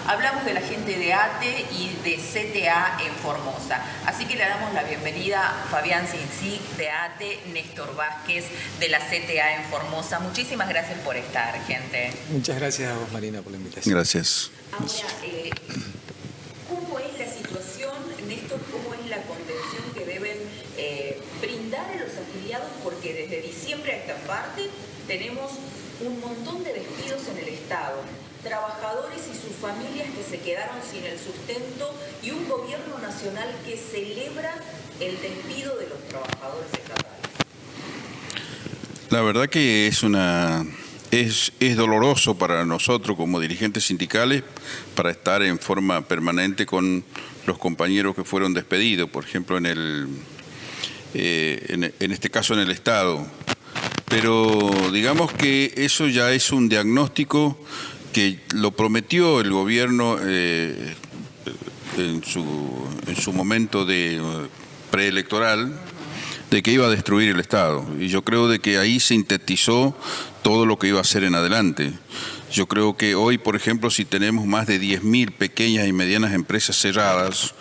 Hablamos de la gente de ATE y de CTA en Formosa. Así que le damos la bienvenida a Fabián Cincí de ATE, Néstor Vázquez de la CTA en Formosa. Muchísimas gracias por estar, gente. Muchas gracias a vos, Marina, por la invitación. Gracias. Ahora, ¿cómo es la situación, Néstor? ¿Cómo es la contención que deben brindar a los afiliados? Porque desde diciembre a esta parte tenemos un montón de despidos en el Estado, trabajadores y sus familias que se quedaron sin el sustento y un gobierno nacional que celebra el despido de los trabajadores estatales. La verdad que es doloroso para nosotros como dirigentes sindicales para estar en forma permanente con los compañeros que fueron despedidos, por ejemplo en este caso en el Estado. Pero digamos que eso ya es un diagnóstico que lo prometió el gobierno en su momento de preelectoral, de que iba a destruir el Estado. Y yo creo de que ahí sintetizó todo lo que iba a hacer en adelante. Yo creo que hoy, por ejemplo, si tenemos más de 10.000 pequeñas y medianas empresas cerradas,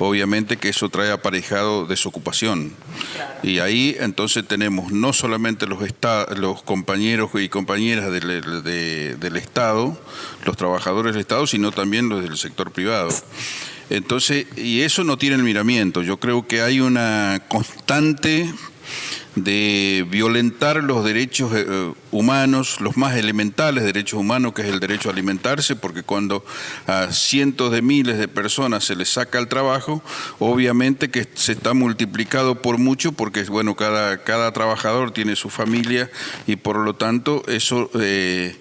obviamente que eso trae aparejado desocupación. Y ahí entonces tenemos no solamente los compañeros y compañeras del Estado, los trabajadores del Estado, sino también los del sector privado. Entonces, y eso no tiene el miramiento. Yo creo que hay una constante de violentar los derechos humanos, los más elementales derechos humanos, que es el derecho a alimentarse, porque cuando a cientos de miles de personas se les saca el trabajo, obviamente que se está multiplicado por mucho, porque bueno, cada trabajador tiene su familia y por lo tanto eso es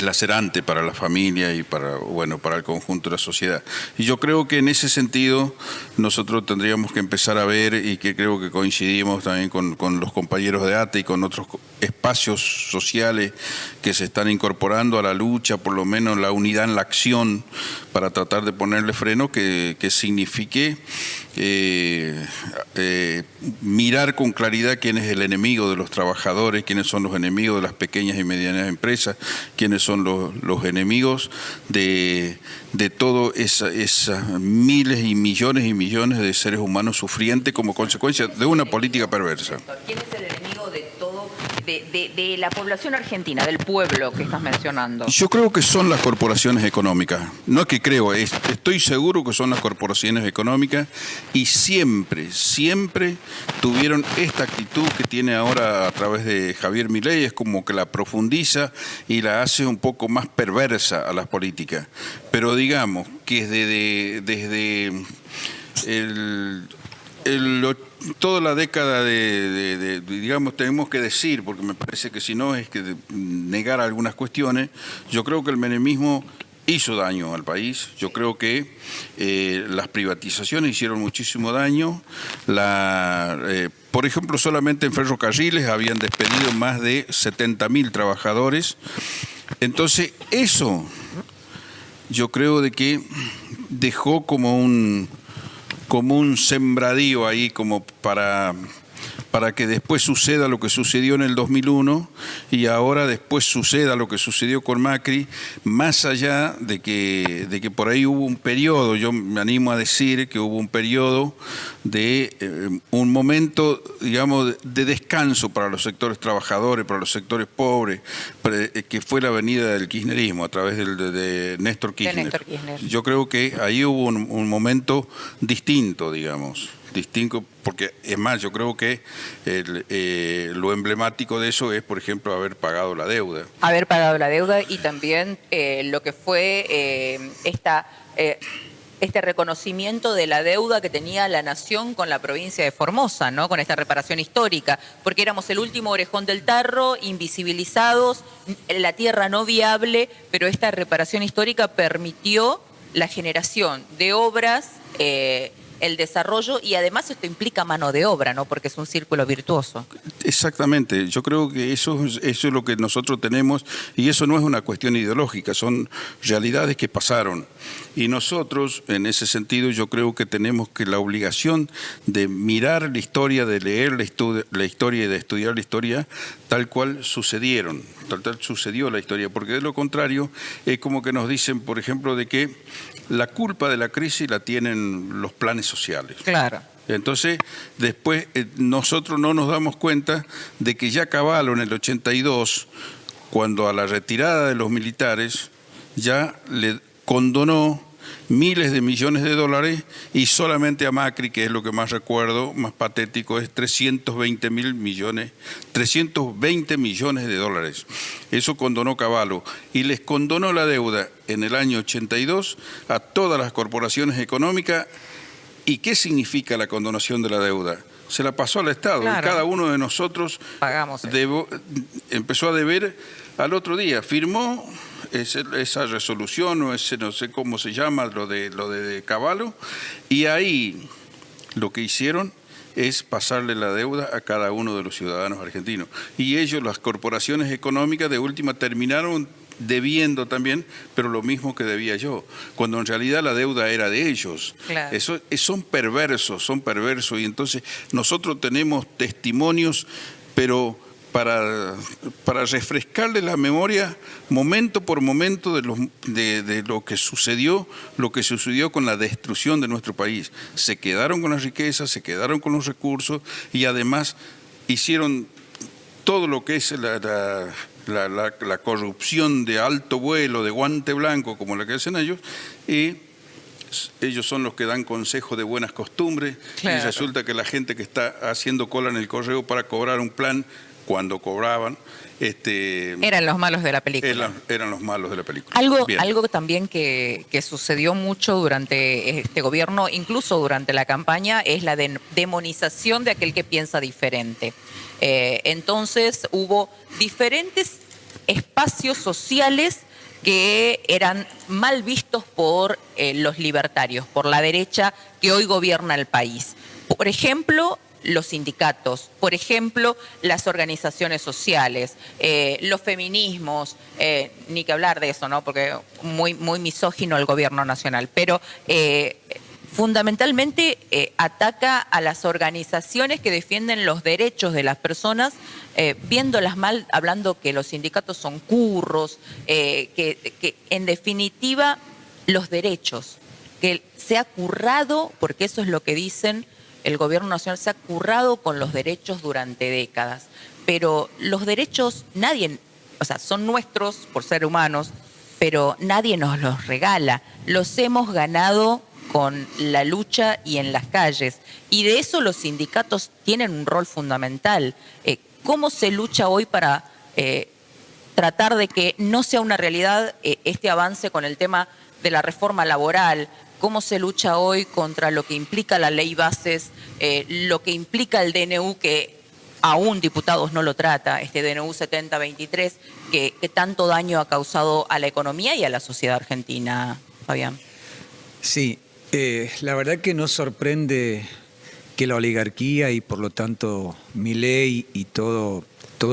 lacerante para la familia y para el conjunto de la sociedad. Y yo creo que en ese sentido nosotros tendríamos que empezar a ver, y que creo que coincidimos también con los compañeros de ATE y con otros espacios sociales que se están incorporando a la lucha, por lo menos la unidad en la acción, para tratar de ponerle freno, que signifique mirar con claridad quién es el enemigo de los trabajadores, quiénes son los enemigos de las pequeñas y medianas empresas, quiénes son los enemigos de todas esas miles y millones de seres humanos sufrientes como consecuencia de una política perversa. ¿Quién es el enemigo de todo, de la población argentina, del pueblo que estás mencionando? Yo creo que son las corporaciones económicas. No es que creo, estoy seguro que son las corporaciones económicas, y siempre tuvieron esta actitud que tiene ahora a través de Javier Milei. Es como que la profundiza y la hace un poco más perversa a las políticas. Pero digamos que desde toda la década digamos, tenemos que decir, porque me parece que si no es que negar algunas cuestiones, yo creo que el menemismo hizo daño al país. Yo creo que las privatizaciones hicieron muchísimo daño. Por ejemplo, solamente en ferrocarriles habían despedido más de 70.000 trabajadores. Entonces, eso yo creo de que dejó como un sembradío ahí, como para que después suceda lo que sucedió en el 2001 y ahora después suceda lo que sucedió con Macri, más allá de que por ahí hubo un periodo, yo me animo a decir que hubo un periodo de un momento, digamos, de descanso para los sectores trabajadores, para los sectores pobres, que fue la venida del kirchnerismo a través de Néstor Kirchner. Yo creo que ahí hubo un momento distinto, digamos. Distinto, porque es más, yo creo que lo emblemático de eso es, por ejemplo, haber pagado la deuda. Haber pagado la deuda y también lo que fue este reconocimiento de la deuda que tenía la nación con la provincia de Formosa, ¿no? Con esta reparación histórica, porque éramos el último orejón del tarro, invisibilizados, la tierra no viable, pero esta reparación histórica permitió la generación de obras el desarrollo, y además esto implica mano de obra, ¿no? Porque es un círculo virtuoso. Exactamente, yo creo que eso es lo que nosotros tenemos, y eso no es una cuestión ideológica, son realidades que pasaron. Y nosotros, en ese sentido, yo creo que tenemos que la obligación de mirar la historia, de leer la historia y de estudiar la historia tal cual sucedieron, tal sucedió la historia, porque de lo contrario es como que nos dicen, por ejemplo, de que la culpa de la crisis la tienen los planes sociales. Claro. Entonces, después nosotros no nos damos cuenta de que ya Cavallo en el 82, cuando a la retirada de los militares, ya le condonó miles de millones de dólares, y solamente a Macri, que es lo que más recuerdo, más patético, es 320 millones de dólares. Eso condonó Cavallo, y les condonó la deuda en el año 82 a todas las corporaciones económicas. ¿Y qué significa la condonación de la deuda? Se la pasó al Estado, claro. Y cada uno de nosotros empezó a deber al otro día. Firmó esa resolución, o ese no sé cómo se llama, lo de Cavallo, y ahí lo que hicieron es pasarle la deuda a cada uno de los ciudadanos argentinos. Y ellos, las corporaciones económicas, de última terminaron debiendo también, pero lo mismo que debía yo, cuando en realidad la deuda era de ellos. Claro. Son perversos, y entonces nosotros tenemos testimonios, pero para refrescarle la memoria momento por momento de lo que sucedió con la destrucción de nuestro país. Se quedaron con las riquezas, se quedaron con los recursos, y además hicieron todo lo que es la corrupción de alto vuelo, de guante blanco, como la que hacen ellos, y ellos son los que dan consejo de buenas costumbres. Claro. Y resulta que la gente que está haciendo cola en el correo para cobrar un plan, cuando cobraban, eran los malos de la película. Eran los malos de la película. Algo también que sucedió mucho durante este gobierno, incluso durante la campaña, es la demonización de aquel que piensa diferente. Entonces hubo diferentes espacios sociales que eran mal vistos por los libertarios, por la derecha que hoy gobierna el país. Por ejemplo, los sindicatos, por ejemplo, las organizaciones sociales, los feminismos, ni que hablar de eso, ¿no? Porque muy misógino el gobierno nacional, pero fundamentalmente ataca a las organizaciones que defienden los derechos de las personas, viéndolas mal, hablando que los sindicatos son curros, que en definitiva los derechos, que se ha currado, porque eso es lo que dicen, el gobierno nacional se ha currado con los derechos durante décadas, pero los derechos son nuestros por ser humanos, pero nadie nos los regala, los hemos ganado con la lucha y en las calles, y de eso los sindicatos tienen un rol fundamental. ¿Cómo se lucha hoy para tratar de que no sea una realidad este avance con el tema de la reforma laboral? ¿Cómo se lucha hoy contra lo que implica la ley bases, lo que implica el DNU, que aún diputados no lo trata, este DNU 7023, que tanto daño ha causado a la economía y a la sociedad argentina, Fabián? Sí, la verdad que nos sorprende que la oligarquía y por lo tanto Milei y todo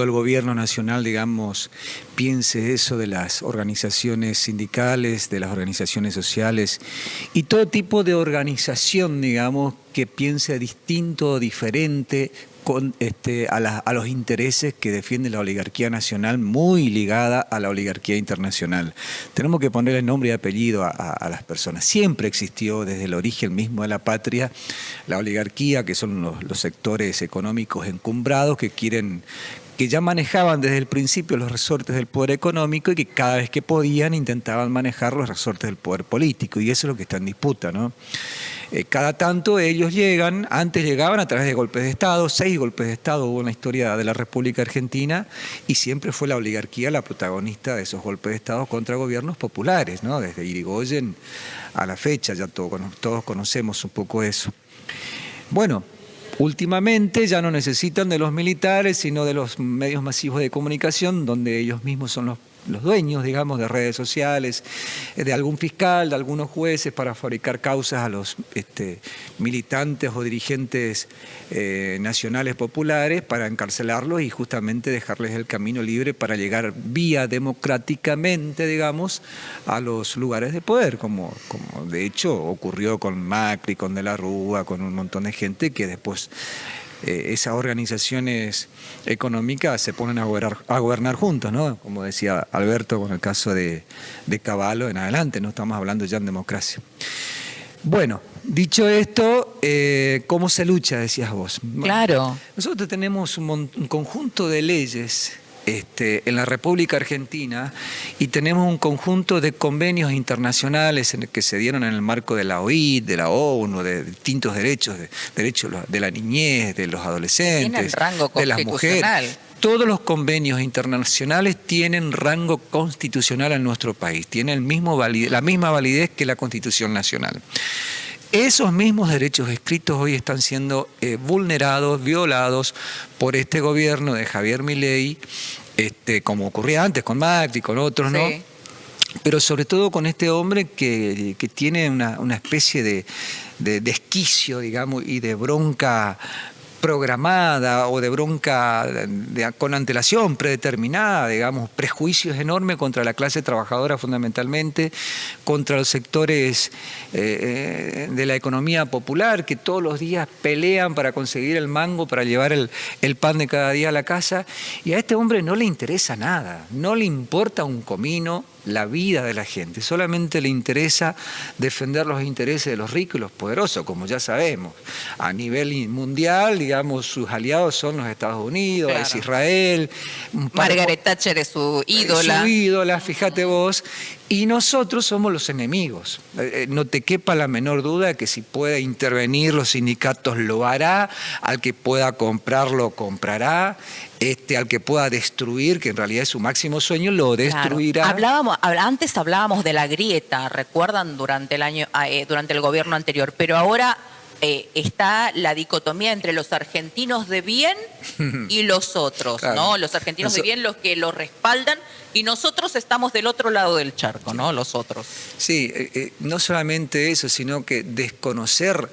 el gobierno nacional, digamos, piense eso de las organizaciones sindicales, de las organizaciones sociales y todo tipo de organización, digamos, que piense distinto o diferente a los intereses que defiende la oligarquía nacional, muy ligada a la oligarquía internacional. Tenemos que ponerle nombre y apellido a las personas. Siempre existió desde el origen mismo de la patria la oligarquía, que son los sectores económicos encumbrados que ya manejaban desde el principio los resortes del poder económico y que cada vez que podían intentaban manejar los resortes del poder político, y eso es lo que está en disputa, ¿no? Cada tanto ellos antes llegaban a través de golpes de Estado, 6 golpes de Estado hubo en la historia de la República Argentina, y siempre fue la oligarquía la protagonista de esos golpes de Estado contra gobiernos populares, ¿no? Desde Irigoyen a la fecha, ya todos conocemos un poco eso. Bueno, últimamente ya no necesitan de los militares, sino de los medios masivos de comunicación, donde ellos mismos son los los dueños, digamos, de redes sociales, de algún fiscal, de algunos jueces, para fabricar causas a los militantes o dirigentes nacionales populares, para encarcelarlos y justamente dejarles el camino libre para llegar vía democráticamente, digamos, a los lugares de poder, como de hecho ocurrió con Macri, con De la Rúa, con un montón de gente que después esas organizaciones económicas se ponen a gobernar juntos, ¿no? Como decía Alberto con el caso de Cavallo en adelante, no estamos hablando ya en democracia. Bueno, dicho esto, ¿cómo se lucha, decías vos? Claro. Nosotros tenemos un conjunto de leyes en la República Argentina y tenemos un conjunto de convenios internacionales en el que se dieron en el marco de la OIT, de la ONU, de distintos derechos, derechos de la niñez, de los adolescentes, de las mujeres. Todos los convenios internacionales tienen rango constitucional en nuestro país, tienen la misma validez que la Constitución Nacional. Esos mismos derechos escritos hoy están siendo vulnerados, violados por este gobierno de Javier Milei, como ocurría antes con Macri, con otros, ¿no? Sí. Pero sobre todo con este hombre que tiene una especie de desquicio, digamos, y de bronca programada o de bronca con antelación predeterminada, digamos, prejuicios enormes contra la clase trabajadora fundamentalmente, contra los sectores de la economía popular que todos los días pelean para conseguir el mango, para llevar el pan de cada día a la casa, y a este hombre no le interesa nada, no le importa un comino la vida de la gente, solamente le interesa defender los intereses de los ricos y los poderosos, como ya sabemos. A nivel mundial, digamos, sus aliados son los Estados Unidos, claro, es Israel. Margaret Thatcher es su ídola. Su ídola, fíjate vos. Y nosotros somos los enemigos. No te quepa la menor duda que si puede intervenir los sindicatos lo hará, al que pueda comprarlo comprará, al que pueda destruir, que en realidad es su máximo sueño, lo destruirá. Claro. Antes hablábamos de la grieta, recuerdan, durante el gobierno anterior, pero ahora está la dicotomía entre los argentinos de bien y los otros, claro, ¿no? Los argentinos de bien, los que lo respaldan, y nosotros estamos del otro lado del charco, ¿no? Los otros. Sí, no solamente eso, sino que desconocer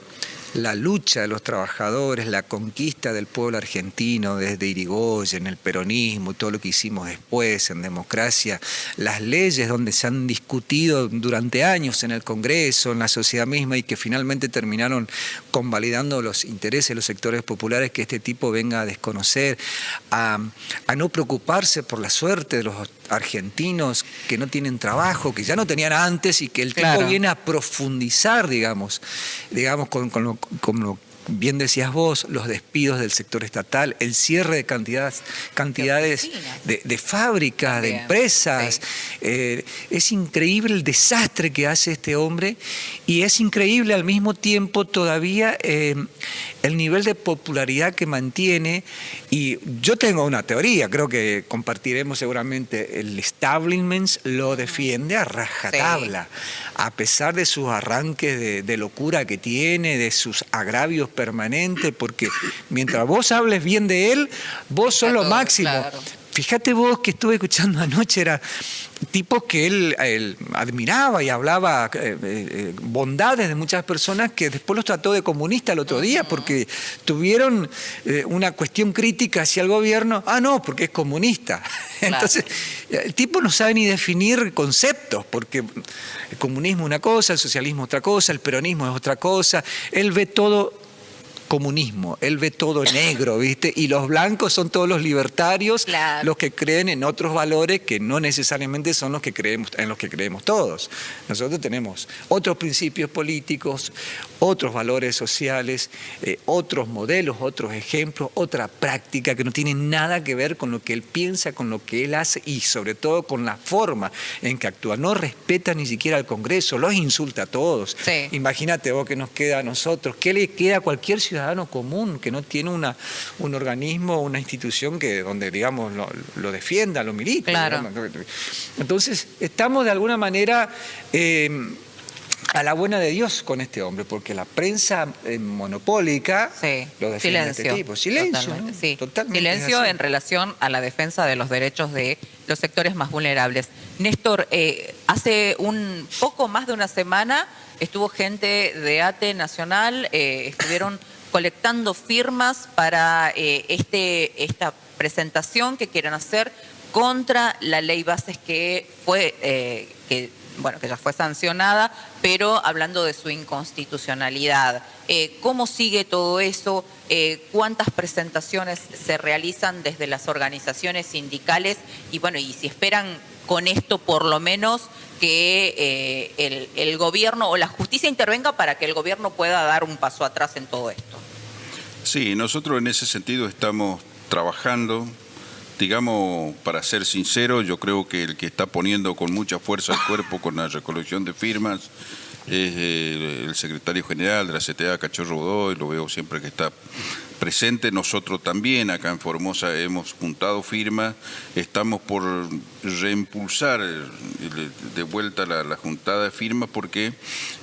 la lucha de los trabajadores, la conquista del pueblo argentino desde Irigoyen, el peronismo, todo lo que hicimos después en democracia, las leyes donde se han discutido durante años en el Congreso, en la sociedad misma, y que finalmente terminaron convalidando los intereses de los sectores populares, que este tipo venga a desconocer, a no preocuparse por la suerte de los argentinos que no tienen trabajo, que ya no tenían antes, y que el tipo viene a profundizar, digamos como bien decías vos, los despidos del sector estatal, el cierre de cantidades de fábricas, de empresas. Sí. Es increíble el desastre que hace este hombre, y es increíble al mismo tiempo todavía el nivel de popularidad que mantiene. Y yo tengo una teoría, creo que compartiremos seguramente, el establishment lo defiende a rajatabla, sí, a pesar de sus arranques de locura que tiene, de sus agravios permanentes, porque mientras vos hables bien de él, vos sos lo máximo. Claro. Fíjate vos que estuve escuchando anoche, era tipos que él admiraba y hablaba bondades de muchas personas, que después los trató de comunista el otro día porque tuvieron una cuestión crítica hacia el gobierno. Ah, no, porque es comunista. Claro. Entonces, el tipo no sabe ni definir conceptos, porque el comunismo es una cosa, el socialismo es otra cosa, el peronismo es otra cosa. Él ve todo comunismo, él ve todo negro, ¿viste? Y los blancos son todos los libertarios, claro, los que creen en otros valores que no necesariamente son los que creemos, en los que creemos todos. Nosotros tenemos otros principios políticos, otros valores sociales, otros modelos, otros ejemplos, otra práctica que no tiene nada que ver con lo que él piensa, con lo que él hace, y sobre todo con la forma en que actúa. No respeta ni siquiera al Congreso, los insulta a todos. Sí. Imagínate vos qué nos queda a nosotros, qué le queda a cualquier ciudadano común que no tiene un organismo, una institución donde, digamos, lo defienda, lo milite. Claro. Entonces, estamos de alguna manera a la buena de Dios con este hombre, porque la prensa monopólica lo defiende a este tipo. Silencio. Totalmente, ¿no? sí. Totalmente Silencio en relación a la defensa de los derechos de los sectores más vulnerables. Néstor, hace un poco más de una semana estuvo gente de ATE Nacional, estuvieron colectando firmas para esta presentación que quieren hacer contra la ley bases que ya fue sancionada, pero hablando de su inconstitucionalidad. ¿Cómo sigue todo eso? ¿Cuántas presentaciones se realizan desde las organizaciones sindicales? Y bueno, y si esperan con esto por lo menos que el gobierno o la justicia intervenga para que el gobierno pueda dar un paso atrás en todo esto. Sí, nosotros en ese sentido estamos trabajando. Digamos, para ser sincero, yo creo que el que está poniendo con mucha fuerza el cuerpo con la recolección de firmas es el secretario general de la CTA, Cachorro Godoy, lo veo siempre que está presente. Nosotros también acá en Formosa hemos juntado firmas, estamos por reimpulsar de vuelta la juntada de firmas, porque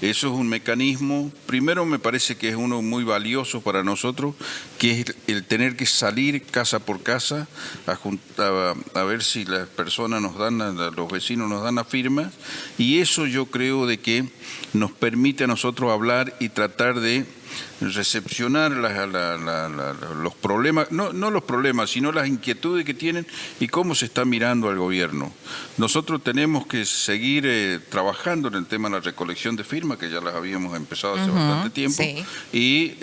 eso es un mecanismo, primero me parece que es uno muy valioso para nosotros, que es el tener que salir casa por casa a ver si las personas nos dan, los vecinos nos dan las firmas, y eso yo creo de que nos permite a nosotros hablar y tratar de recepcionar los problemas, no los problemas, sino las inquietudes que tienen y cómo se está mirando al gobierno. Nosotros tenemos que seguir trabajando en el tema de la recolección de firmas, que ya las habíamos empezado hace bastante tiempo, sí. Y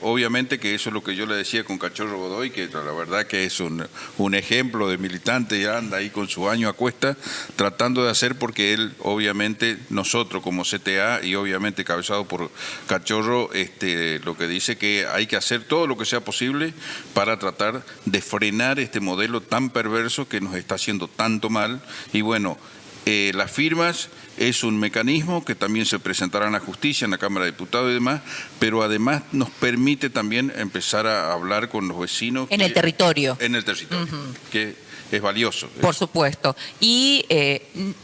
obviamente que eso es lo que yo le decía con Cachorro Godoy, que la verdad que es un ejemplo de militante, ya anda ahí con su año a cuesta, tratando de hacer, porque él, obviamente, nosotros como CTA y obviamente cabezado por Cachorro, lo que dice que hay que hacer todo lo que sea posible para tratar de frenar este modelo tan perverso que nos está haciendo tanto mal. Y bueno, las firmas es un mecanismo que también se presentará en la justicia, en la Cámara de Diputados y demás, pero además nos permite también empezar a hablar con los vecinos. En el territorio. En el territorio, que es valioso. Por supuesto. Y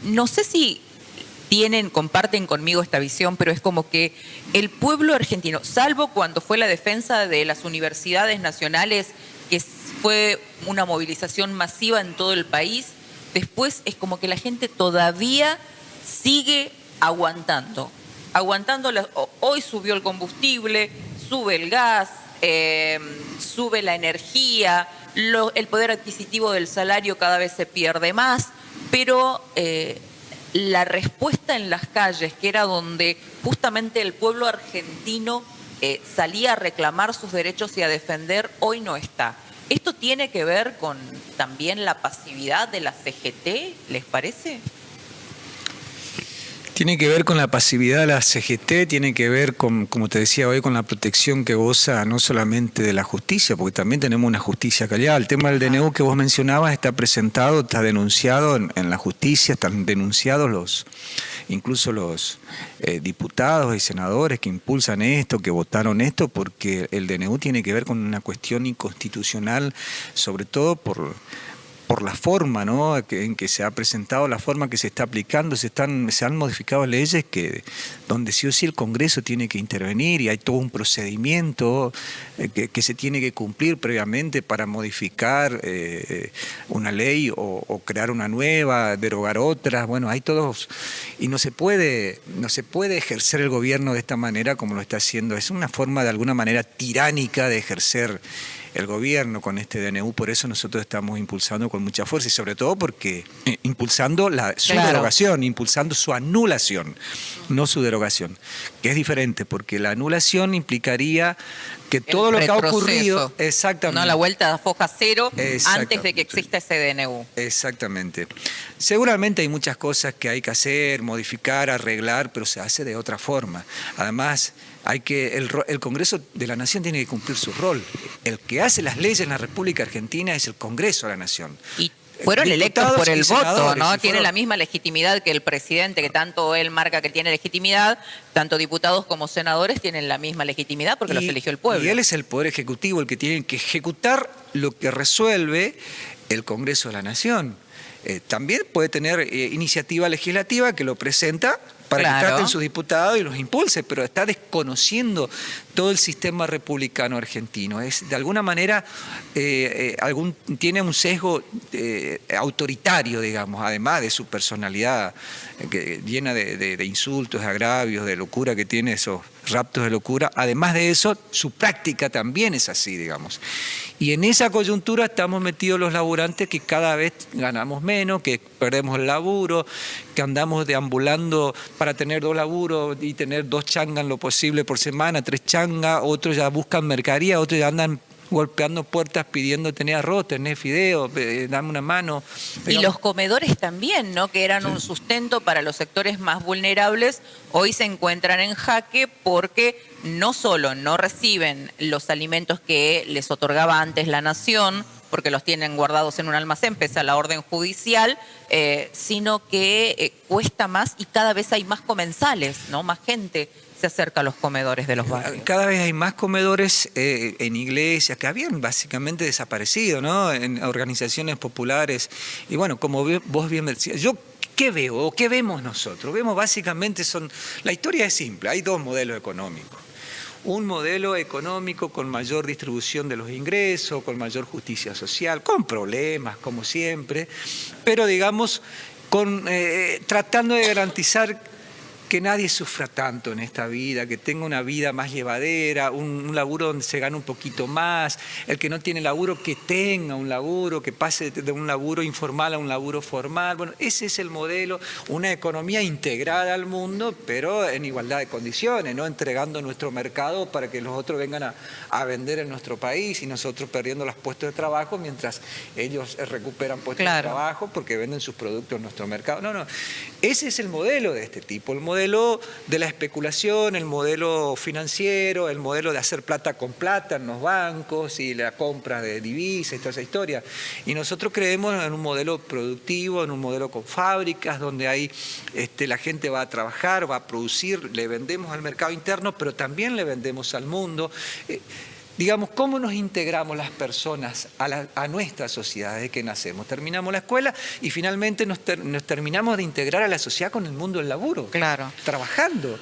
no sé si comparten conmigo esta visión, pero es como que el pueblo argentino, salvo cuando fue la defensa de las universidades nacionales, que fue una movilización masiva en todo el país, después es como que la gente todavía sigue aguantando. Hoy subió el combustible, sube el gas, sube la energía, el poder adquisitivo del salario cada vez se pierde más, pero la respuesta en las calles, que era donde justamente el pueblo argentino salía a reclamar sus derechos y a defender, hoy no está. ¿Esto tiene que ver con también la pasividad de la CGT, les parece? Tiene que ver con la pasividad de la CGT, tiene que ver con, como te decía hoy, con la protección que goza no solamente de la justicia, porque también tenemos una justicia callada. El tema del DNU que vos mencionabas está presentado, está denunciado en la justicia, están denunciados incluso los diputados y senadores que impulsan esto, que votaron esto, porque el DNU tiene que ver con una cuestión inconstitucional, sobre todo por la forma, ¿no?, en que se ha presentado, la forma que se está aplicando. Se han modificado leyes donde sí o sí el Congreso tiene que intervenir, y hay todo un procedimiento que se tiene que cumplir previamente para modificar una ley o crear una nueva, derogar otras. Bueno, hay todos, y no se puede ejercer el gobierno de esta manera como lo está haciendo. Es una forma de alguna manera tiránica de ejercer el gobierno con este DNU. Por eso nosotros estamos impulsando con mucha fuerza, y sobre todo porque impulsando su derogación, impulsando su anulación, no su derogación, que es diferente, porque la anulación implicaría que todo lo que ha ocurrido, exactamente, no la vuelta a foja cero antes de que exista ese DNU. Exactamente. Seguramente hay muchas cosas que hay que hacer, modificar, arreglar, pero se hace de otra forma. Además, el Congreso de la Nación tiene que cumplir su rol. El que hace las leyes en la República Argentina es el Congreso de la Nación. Y fueron electos por el voto, ¿no? Tiene la misma legitimidad que el presidente, que tanto él marca que tiene legitimidad, tanto diputados como senadores tienen la misma legitimidad porque los eligió el pueblo. Y él es el Poder Ejecutivo, el que tiene que ejecutar lo que resuelve el Congreso de la Nación. También puede tener iniciativa legislativa que lo presenta para Claro. que traten sus diputados y los impulse, pero está desconociendo todo el sistema republicano argentino. Es, de alguna manera, tiene un sesgo autoritario, digamos, además de su personalidad llena de insultos, de agravios, de locura que tiene, esos raptos de locura. Además de eso, su práctica también es así, digamos. Y en esa coyuntura estamos metidos los laburantes que cada vez ganamos menos, que perdemos el laburo, que andamos deambulando para tener 2 laburos y tener 2 changas en lo posible por semana, 3 changas, otros ya buscan mercadería, otros ya andan golpeando puertas pidiendo tener arroz, tener fideo, dame una mano. Y los comedores también, ¿no? Que eran un sustento para los sectores más vulnerables, hoy se encuentran en jaque porque no solo no reciben los alimentos que les otorgaba antes la nación, porque los tienen guardados en un almacén pese a la orden judicial, sino que cuesta más y cada vez hay más comensales, ¿no? Más gente se acerca a los comedores de los barrios. Cada vez hay más comedores en iglesias que habían básicamente desaparecido, ¿no? En organizaciones populares. Y bueno, como vos bien decías, yo ¿qué veo o qué vemos nosotros? Vemos básicamente la historia es simple, hay 2 modelos económicos. Un modelo económico con mayor distribución de los ingresos, con mayor justicia social, con problemas como siempre, pero digamos tratando de garantizar que nadie sufra tanto en esta vida, que tenga una vida más llevadera, un laburo donde se gane un poquito más, el que no tiene laburo que tenga un laburo, que pase de un laburo informal a un laburo formal. Bueno, ese es el modelo, una economía integrada al mundo, pero en igualdad de condiciones, no entregando nuestro mercado para que los otros vengan a vender en nuestro país y nosotros perdiendo los puestos de trabajo mientras ellos recuperan puestos de trabajo porque venden sus productos en nuestro mercado. No, ese es el modelo de este tipo, el modelo de la especulación, el modelo financiero, el modelo de hacer plata con plata en los bancos y la compra de divisas y toda esa historia. Y nosotros creemos en un modelo productivo, en un modelo con fábricas, donde ahí la gente va a trabajar, va a producir, le vendemos al mercado interno, pero también le vendemos al mundo. Digamos, ¿cómo nos integramos las personas a nuestra sociedad desde que nacemos? Terminamos la escuela y finalmente nos terminamos de integrar a la sociedad con el mundo del laburo. Claro. Trabajando.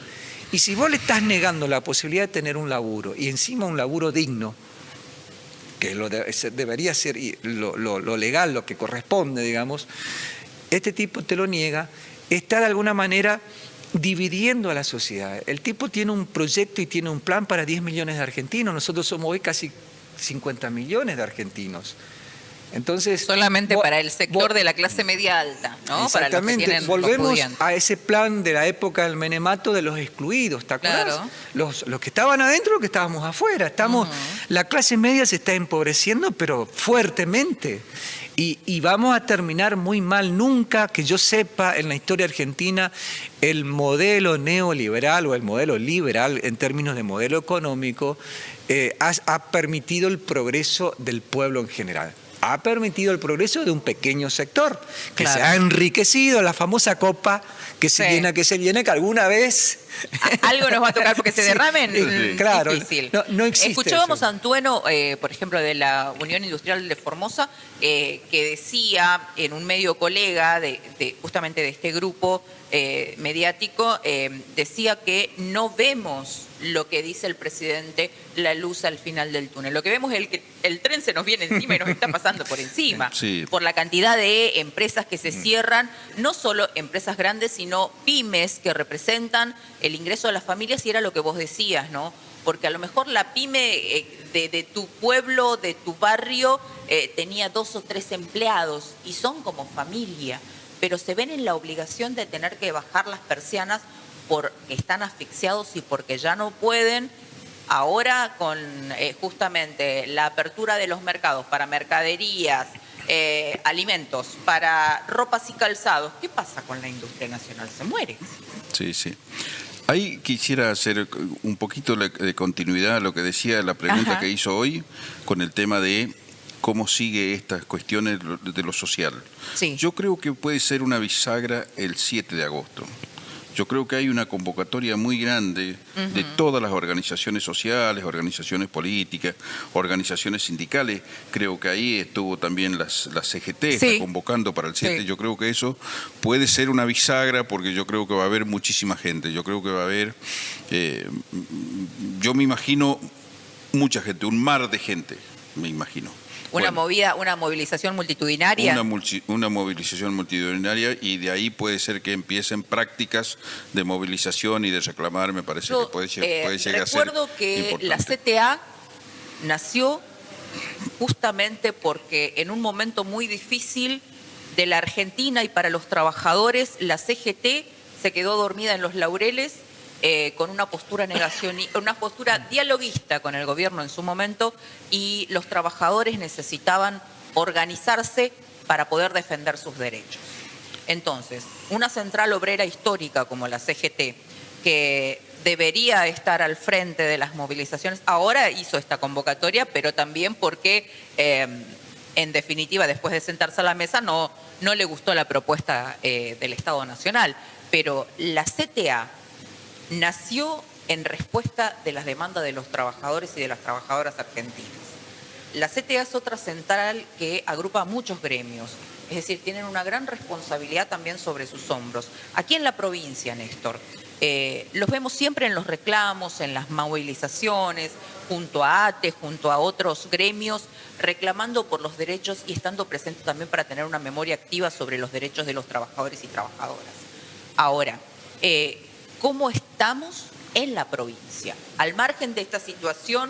Y si vos le estás negando la posibilidad de tener un laburo y encima un laburo digno, que debería ser lo legal, lo que corresponde, digamos, este tipo te lo niega, está de alguna manera dividiendo a la sociedad. El tipo tiene un proyecto y tiene un plan para 10 millones de argentinos. Nosotros somos hoy casi 50 millones de argentinos. Entonces, solamente para el sector de la clase media alta, ¿no? Exactamente. Para los que volvemos a ese plan de la época del menemato de los excluidos, ¿te acuerdas? Claro. Los que estaban adentro, los que estábamos afuera. La clase media se está empobreciendo, pero fuertemente. Y vamos a terminar muy mal. Nunca, que yo sepa, en la historia argentina, el modelo neoliberal o el modelo liberal, en términos de modelo económico, ha permitido el progreso del pueblo en general. Ha permitido el progreso de un pequeño sector que se ha enriquecido, la famosa copa que se llena, que alguna vez... Algo nos va a tocar porque se derramen. Claro, difícil. No existe. Escuchábamos eso. a Antueno, por ejemplo, de la Unión Industrial de Formosa, que decía en un medio colega justamente de este grupo mediático, decía que no vemos lo que dice el presidente, la luz al final del túnel. Lo que vemos es que el tren se nos viene encima y nos está pasando por encima. Sí. Por la cantidad de empresas que se cierran, no solo empresas grandes, sino pymes que representan el ingreso de las familias, y era lo que vos decías, ¿no? Porque a lo mejor la pyme de tu pueblo, de tu barrio, tenía 2 o 3 empleados y son como familia, pero se ven en la obligación de tener que bajar las persianas porque están asfixiados y porque ya no pueden. Ahora con justamente la apertura de los mercados para mercaderías, alimentos, para ropas y calzados, ¿qué pasa con la industria nacional? Se muere. Sí, sí. Ahí quisiera hacer un poquito de continuidad a lo que decía la pregunta que hizo hoy con el tema de cómo sigue estas cuestiones de lo social. Sí. Yo creo que puede ser una bisagra el 7 de agosto. Yo creo que hay una convocatoria muy grande de todas las organizaciones sociales, organizaciones políticas, organizaciones sindicales. Creo que ahí estuvo también la CGT, está convocando para el 7. Yo creo que eso puede ser una bisagra, porque yo creo que va a haber muchísima gente. Yo creo que va a haber, yo me imagino mucha gente, un mar de gente, me imagino. Una movilización multitudinaria. Una movilización multitudinaria, y de ahí puede ser que empiecen prácticas de movilización y de reclamar, me parece que puede llegar a ser. Recuerdo que la CTA nació justamente porque en un momento muy difícil de la Argentina y para los trabajadores, la CGT se quedó dormida en los laureles, con una postura una postura dialoguista con el gobierno en su momento, y los trabajadores necesitaban organizarse para poder defender sus derechos. Entonces, una central obrera histórica como la CGT, que debería estar al frente de las movilizaciones, ahora hizo esta convocatoria, pero también porque, en definitiva, después de sentarse a la mesa, no le gustó la propuesta del Estado Nacional. Pero la CTA nació en respuesta de las demandas de los trabajadores y de las trabajadoras argentinas. La CTA es otra central que agrupa muchos gremios, es decir, tienen una gran responsabilidad también sobre sus hombros. Aquí en la provincia, Néstor, los vemos siempre en los reclamos, en las movilizaciones, junto a ATE, junto a otros gremios, reclamando por los derechos y estando presentes también para tener una memoria activa sobre los derechos de los trabajadores y trabajadoras. Ahora, ¿cómo estamos en la provincia? Al margen de esta situación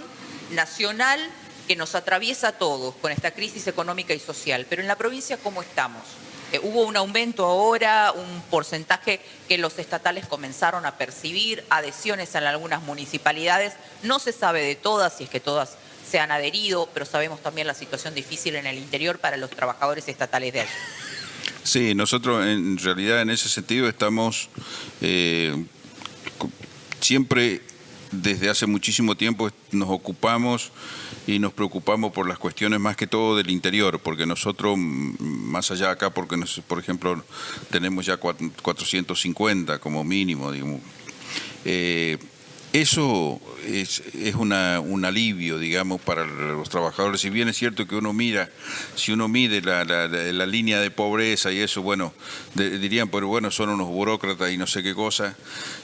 nacional que nos atraviesa a todos con esta crisis económica y social, pero en la provincia, ¿cómo estamos? Hubo un aumento ahora, un porcentaje que los estatales comenzaron a percibir, adhesiones en algunas municipalidades. No se sabe de todas, si es que todas se han adherido, pero sabemos también la situación difícil en el interior para los trabajadores estatales de allí. Sí, nosotros en realidad en ese sentido estamos siempre, desde hace muchísimo tiempo, nos ocupamos y nos preocupamos por las cuestiones más que todo del interior, porque nosotros, más allá acá, porque por ejemplo tenemos ya 450 como mínimo, digamos. Eso es un alivio, digamos, para los trabajadores. Si bien es cierto que si uno mide la línea de pobreza y eso, bueno, dirían, pero bueno, son unos burócratas y no sé qué cosa.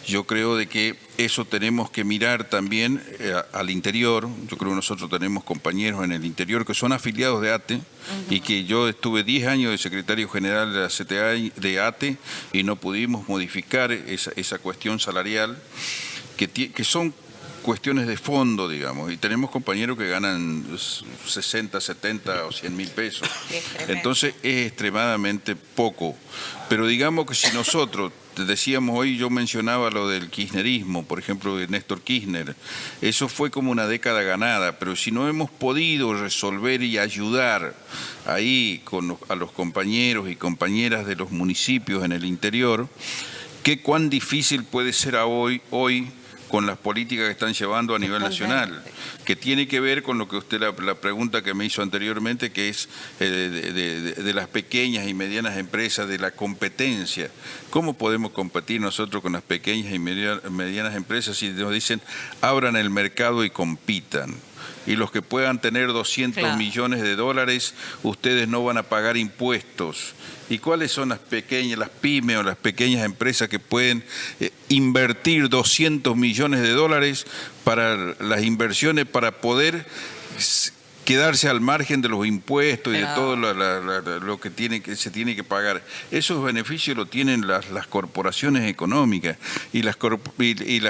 Yo creo de que eso tenemos que mirar también al interior. Yo creo que nosotros tenemos compañeros en el interior que son afiliados de ATE, y que yo estuve 10 años de secretario general de la CTA de ATE y no pudimos modificar esa cuestión salarial, que son cuestiones de fondo, digamos, y tenemos compañeros que ganan 60, 70 o 100 mil pesos. Entonces es extremadamente poco. Pero digamos que si nosotros, decíamos hoy, yo mencionaba lo del kirchnerismo, por ejemplo, de Néstor Kirchner, eso fue como una década ganada, pero si no hemos podido resolver y ayudar ahí a los compañeros y compañeras de los municipios en el interior, cuán difícil puede ser hoy con las políticas que están llevando a nivel nacional, que tiene que ver con lo que usted, la pregunta que me hizo anteriormente, que es de las pequeñas y medianas empresas, de la competencia. ¿Cómo podemos competir nosotros con las pequeñas y medianas empresas si nos dicen abran el mercado y compitan? Y los que puedan tener 200 millones de dólares, ustedes no van a pagar impuestos. ¿Y cuáles son las pymes o las pequeñas empresas que pueden invertir 200 millones de dólares para las inversiones, para poder quedarse al margen de los impuestos y de todo lo que se tiene que pagar? Esos beneficios lo tienen las corporaciones económicas, y las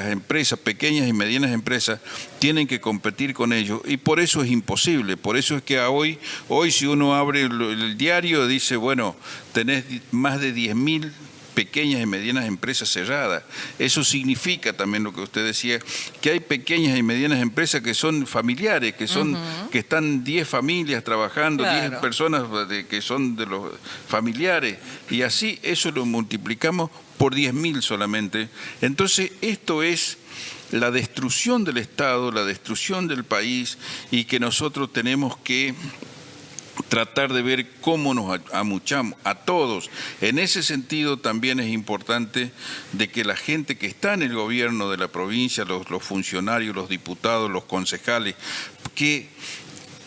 empresas, pequeñas y medianas empresas, tienen que competir con ellos, y por eso es imposible. Por eso es que hoy si uno abre el diario, dice, bueno, tenés más de 10.000 pequeñas y medianas empresas cerradas. Eso significa también lo que usted decía, que hay pequeñas y medianas empresas que son familiares, que están 10 familias trabajando, 10 personas que son de los familiares, y así eso lo multiplicamos por 10.000 solamente. Entonces esto es la destrucción del Estado, la destrucción del país, y que nosotros tenemos que tratar de ver cómo nos amuchamos a todos. En ese sentido también es importante de que la gente que está en el gobierno de la provincia, los funcionarios, los diputados, los concejales, que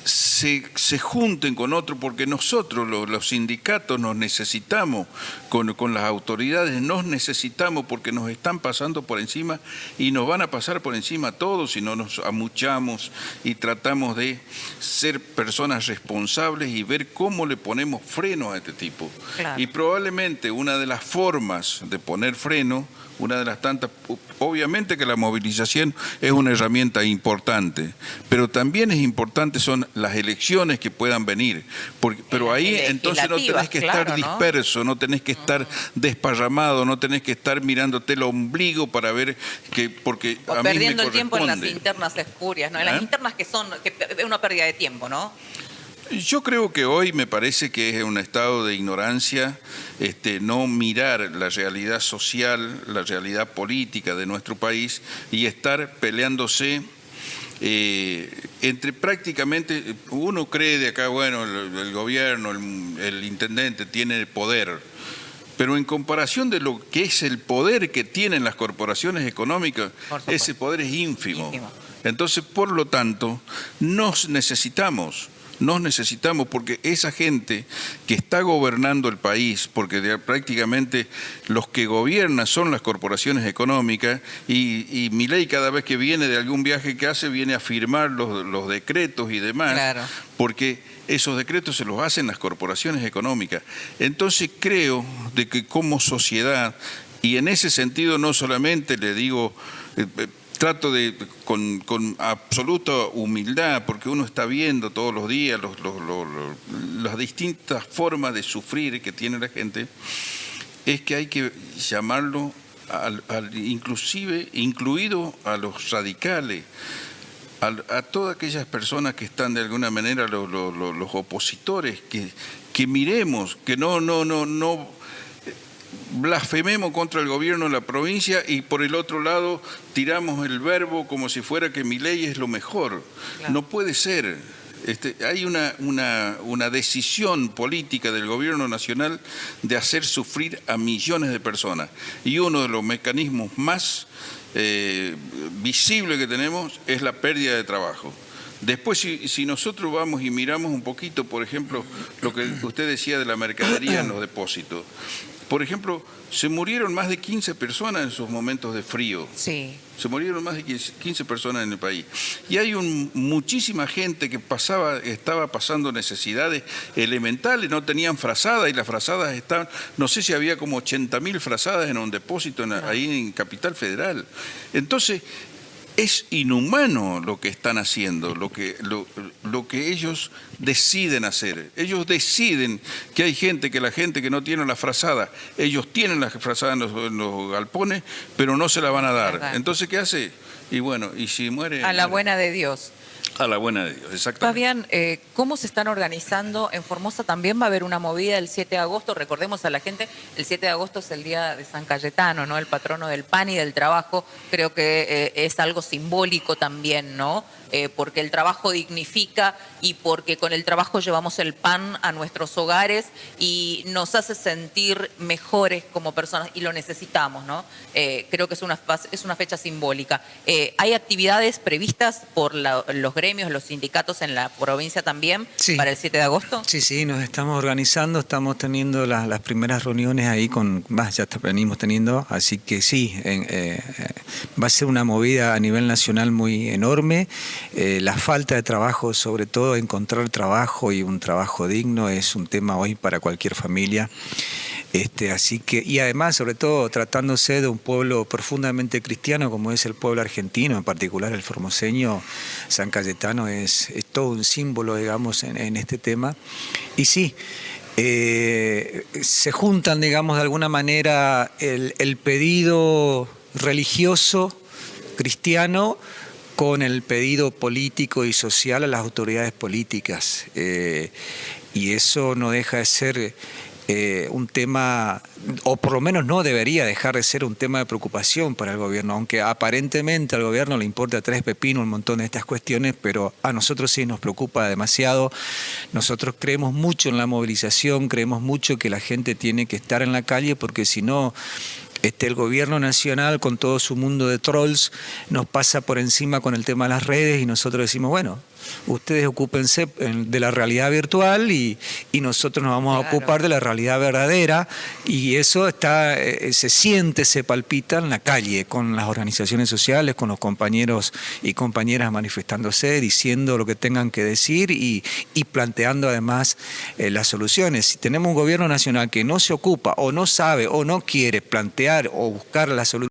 se junten con otros, porque nosotros, los sindicatos, nos necesitamos con las autoridades, nos necesitamos porque nos están pasando por encima y nos van a pasar por encima a todos si no nos amuchamos y tratamos de ser personas responsables y ver cómo le ponemos freno a este tipo. Claro. Y probablemente una de las formas de poner freno, una de las tantas, obviamente que la movilización es una herramienta importante, pero también es importante son las elecciones que puedan venir, pero ahí entonces no tenés que estar disperso, no tenés que estar desparramado, no tenés que estar mirándote el ombligo para ver que, porque o a mí perdiendo me el tiempo en las corresponde. internas espurias, ¿no? En las internas que es una pérdida de tiempo, ¿no? Yo creo que hoy me parece que es un estado de ignorancia no mirar la realidad social, la realidad política de nuestro país y estar peleándose entre prácticamente, uno cree de acá, bueno, el gobierno, el intendente tiene poder, pero en comparación de lo que es el poder que tienen las corporaciones económicas, ese poder es ínfimo. Entonces, por lo tanto, nos necesitamos porque esa gente que está gobernando el país, porque prácticamente los que gobiernan son las corporaciones económicas y Milei cada vez que viene de algún viaje que hace viene a firmar los decretos y demás, claro, porque esos decretos se los hacen las corporaciones económicas. Entonces creo de que como sociedad, y en ese sentido no solamente le digo... trato de, con absoluta humildad, porque uno está viendo todos los días las distintas formas de sufrir que tiene la gente, es que hay que llamarlo, incluido a los radicales, a todas aquellas personas que están de alguna manera, los opositores, que miremos, que no blasfememos contra el gobierno de la provincia y por el otro lado tiramos el verbo como si fuera que Milei es lo mejor. Claro. No puede ser. Hay una decisión política del gobierno nacional de hacer sufrir a millones de personas y uno de los mecanismos más visibles que tenemos es la pérdida de trabajo. Después, si nosotros vamos y miramos un poquito, por ejemplo, lo que usted decía de la mercadería en los depósitos. Por ejemplo, se murieron más de 15 personas en esos momentos de frío. Sí. Se murieron más de 15 personas en el país. Y hay muchísima gente que estaba pasando necesidades elementales, no tenían frazadas y las frazadas estaban, no sé si había como 80.000 frazadas en un depósito ahí en Capital Federal. Entonces, es inhumano lo que están haciendo, lo que ellos deciden hacer. Ellos deciden que hay la gente que no tiene la frazada, ellos tienen la frazada en los galpones, pero no se la van a dar. Entonces, ¿qué hace? Y bueno, y si muere... A la buena de Dios. A la buena de Dios, exactamente. Fabián, ¿cómo se están organizando? En Formosa también va a haber una movida el 7 de agosto. Recordemos a la gente, el 7 de agosto es el día de San Cayetano, ¿no? El patrono del pan y del trabajo. Creo que es algo simbólico también, ¿no? Porque el trabajo dignifica y porque con el trabajo llevamos el pan a nuestros hogares y nos hace sentir mejores como personas y lo necesitamos, ¿no? Creo que es una fecha simbólica. ¿Hay actividades previstas por los gremios, los sindicatos en la provincia también para el 7 de agosto? Sí, nos estamos organizando, estamos teniendo las primeras reuniones ahí ya venimos teniendo, así que sí, va a ser una movida a nivel nacional muy enorme. La falta de trabajo, sobre todo encontrar trabajo y un trabajo digno, es un tema hoy para cualquier familia. Así que, y además, sobre todo, tratándose de un pueblo profundamente cristiano como es el pueblo argentino, en particular el formoseño, San Cayetano es todo un símbolo, digamos, en este tema. Y sí, se juntan, digamos, de alguna manera el pedido religioso cristiano con el pedido político y social a las autoridades políticas. Y eso no deja de ser un tema, o por lo menos no debería dejar de ser un tema de preocupación para el gobierno, aunque aparentemente al gobierno le importa tres pepinos un montón de estas cuestiones, pero a nosotros sí nos preocupa demasiado. Nosotros creemos mucho en la movilización, creemos mucho que la gente tiene que estar en la calle, porque si no, el gobierno nacional con todo su mundo de trolls nos pasa por encima con el tema de las redes y nosotros decimos, bueno, ustedes ocúpense de la realidad virtual y nosotros nos vamos a ocupar de la realidad verdadera, y eso está, se siente, se palpita en la calle, con las organizaciones sociales, con los compañeros y compañeras manifestándose, diciendo lo que tengan que decir y planteando además las soluciones. Si tenemos un gobierno nacional que no se ocupa o no sabe o no quiere plantear o buscar la solución,